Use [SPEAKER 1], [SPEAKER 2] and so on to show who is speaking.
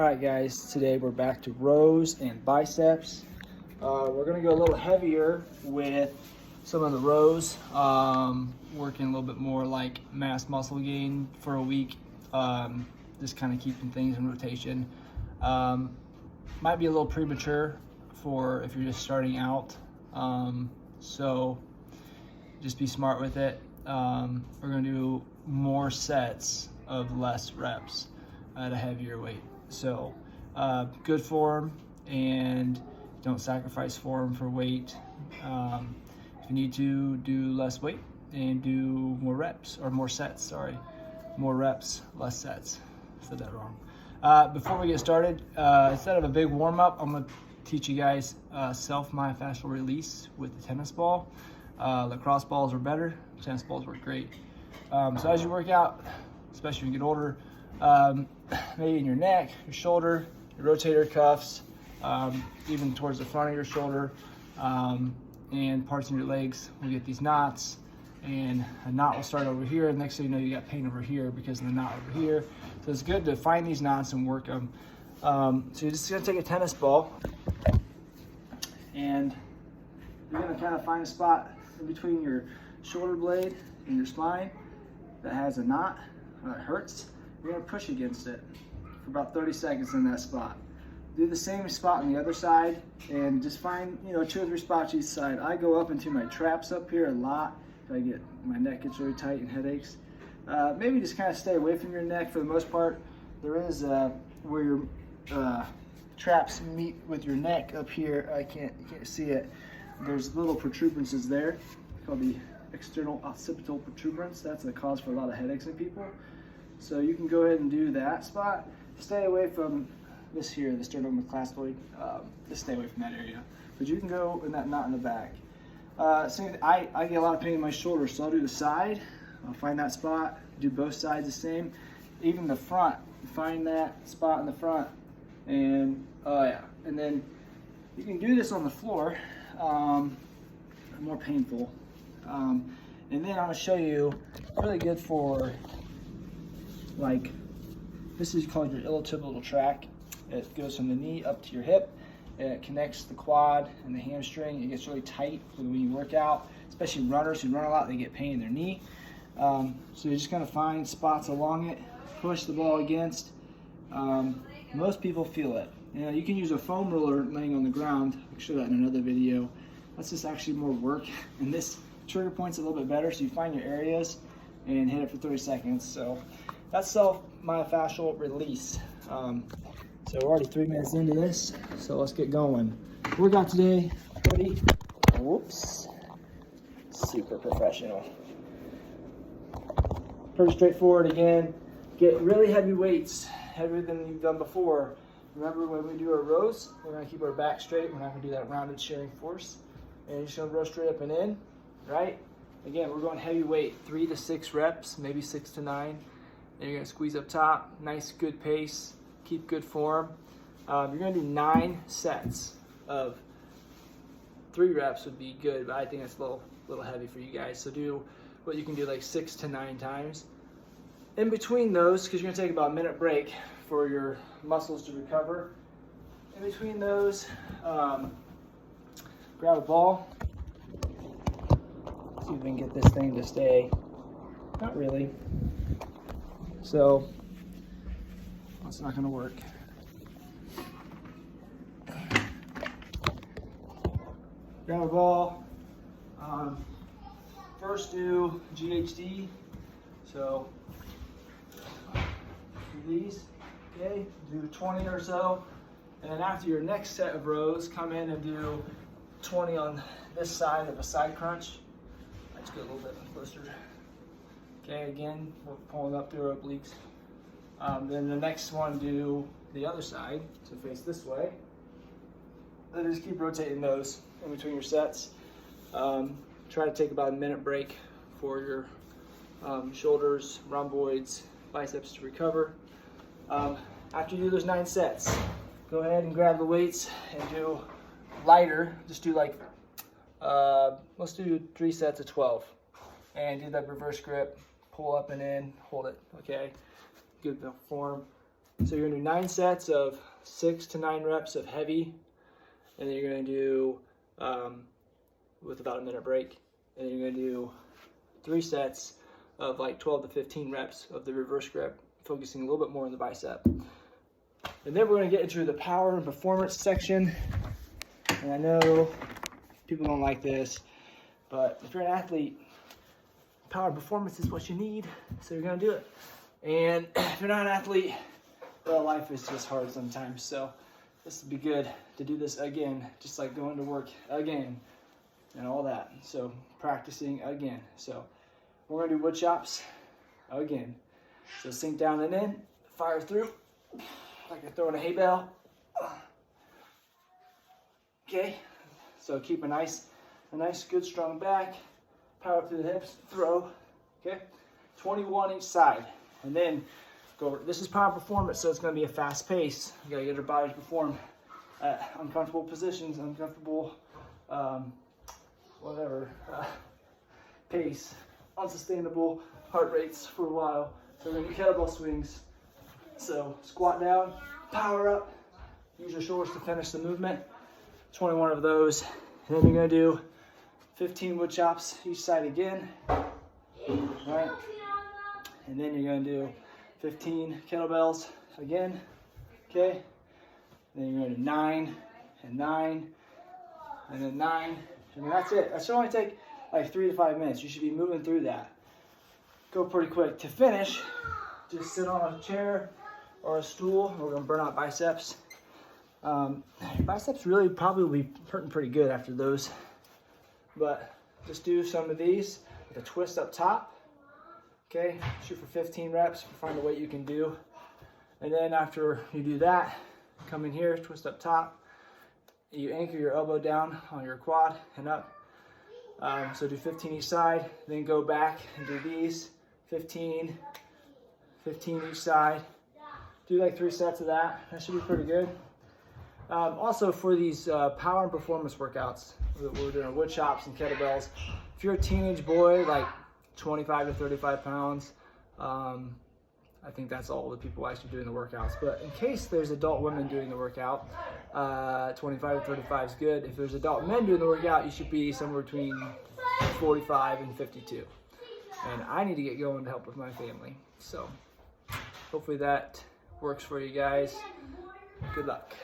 [SPEAKER 1] Alright guys, today we're back to rows and biceps. We're going to go a little heavier with some of the rows, working a little bit more like mass muscle gain for a week, just kind of keeping things in rotation. Might be a little premature for if you're just starting out, so just be smart with it. We're going to do more sets of less reps at a heavier weight. So good form, and don't sacrifice form for weight. If you need to, do less weight and do more reps, or more sets, sorry. More reps, less sets. Said that wrong. Before we get started, instead of a big warm-up, I'm going to teach you guys self-myofascial release with the tennis ball. Lacrosse balls are better, tennis balls work great. So as you work out, especially when you get older, maybe in your neck, your shoulder, your rotator cuffs, even towards the front of your shoulder, and parts of your legs will get these knots, and a knot will start over here, and next thing you know you got pain over here because of the knot over here. So it's good to find these knots and work them. So you're just going to take a tennis ball, and you're going to kind of find a spot in between your shoulder blade and your spine that has a knot, it hurts. You're going to push against it for about 30 seconds in that spot. Do the same spot on the other side, and just find, 2 or 3 spots each side. I go up into my traps up here a lot. My neck gets really tight and headaches. Maybe just kind of stay away from your neck for the most part. There is where your traps meet with your neck up here. You can't see it. There's little protuberances there called the external occipital protuberance. That's the cause for a lot of headaches in people. So you can go ahead and do that spot. Stay away from this here, the sternocleidomastoid. Just stay away from that area. But you can go in that knot in the back. I get a lot of pain in my shoulder, so I'll do the side. I'll find that spot. Do both sides the same. Even the front. Find that spot in the front. And and then you can do this on the floor. More painful. And then I'm gonna show you really good for, like, this is called your iliotibial tract. It goes from the knee up to your hip, and it connects the quad and the hamstring. It gets really tight when you work out, especially runners who run a lot, they get pain in their knee. So you're just gonna find spots along it, push the ball against. Most people feel it. You can use a foam roller laying on the ground. I'll show that in another video. That's just actually more work, and this trigger point's a little bit better, so you find your areas and hit it for 30 seconds. So that's self-myofascial release. So we're already 3 minutes into this, so let's get going. Workout today, ready? Whoops. Super professional. Pretty straightforward again. Get really heavy weights, heavier than you've done before. Remember, when we do our rows, we're gonna keep our back straight. We're not gonna do that rounded shearing force. And you're just gonna row straight up and in, right? Again, we're going heavy weight, 3 to 6 reps, maybe 6 to 9. Then you're gonna squeeze up top, nice good pace, keep good form. You're gonna do 9 sets of 3 reps would be good, but I think that's a little heavy for you guys. So do what you can do, like 6 to 9 times. In between those, because you're gonna take about a minute break for your muscles to recover. In between those, grab a ball. See if we can get this thing to stay. Not really. So that's not going to work. Grab a ball. First do GHD. So do these. Okay, do 20 or so. And then after your next set of rows, come in and do 20 on this side of a side crunch. Let's go a little bit closer. Okay, again, we're pulling up through our obliques. Then the next one, do the other side, so face this way. Then just keep rotating those in between your sets. Try to take about a minute break for your shoulders, rhomboids, biceps to recover. After you do those 9 sets, go ahead and grab the weights and do lighter. Just do like, let's do 3 sets of 12. And do that reverse grip, pull up and in, hold it, okay? Good form. So you're gonna do 9 sets of 6 to 9 reps of heavy, and then you're gonna do with about a minute break, and then you're gonna do 3 sets of like 12 to 15 reps of the reverse grip, focusing a little bit more on the bicep. And then we're gonna get into the power and performance section. And I know people don't like this, but if you're an athlete, power and performance is what you need, so you're gonna do it. And if you're not an athlete, well, life is just hard sometimes, so this would be good to do this again, just like going to work again and all that. So practicing again. So we're gonna do wood chops again. So sink down and in, fire through, like you're throwing a hay bale. Okay, so keep a nice good strong back, power up through the hips, throw, okay? 21 each side, and then go, this is power performance, so it's gonna be a fast pace. You gotta get your body to perform at uncomfortable positions, uncomfortable, pace, unsustainable heart rates for a while. So we're gonna do kettlebell swings. So squat down, power up, use your shoulders to finish the movement. 21 of those. And then you're gonna do 15 wood chops each side again. Right? And then you're gonna do 15 kettlebells again. Okay? And then you're gonna do 9 and 9 and then 9. And that's it. That should only take like 3 to 5 minutes. You should be moving through that. Go pretty quick. To finish, just sit on a chair or a stool. We're gonna burn out biceps. Biceps really probably will be hurting pretty good after those. But just do some of these with a twist up top. Okay, shoot for 15 reps, find a weight you can do. And then after you do that, come in here, twist up top. You anchor your elbow down on your quad and up. So do 15 each side, then go back and do these, 15 each side. Do like 3 sets of that. That should be pretty good. Also for these power and performance workouts, we're doing wood chops and kettlebells. If you're a teenage boy, like 25 to 35 pounds, I think that's all the people actually doing the workouts. But in case there's adult women doing the workout, 25 to 35 is good. If there's adult men doing the workout, you should be somewhere between 45 and 52. And I need to get going to help with my family. So hopefully that works for you guys. Good luck.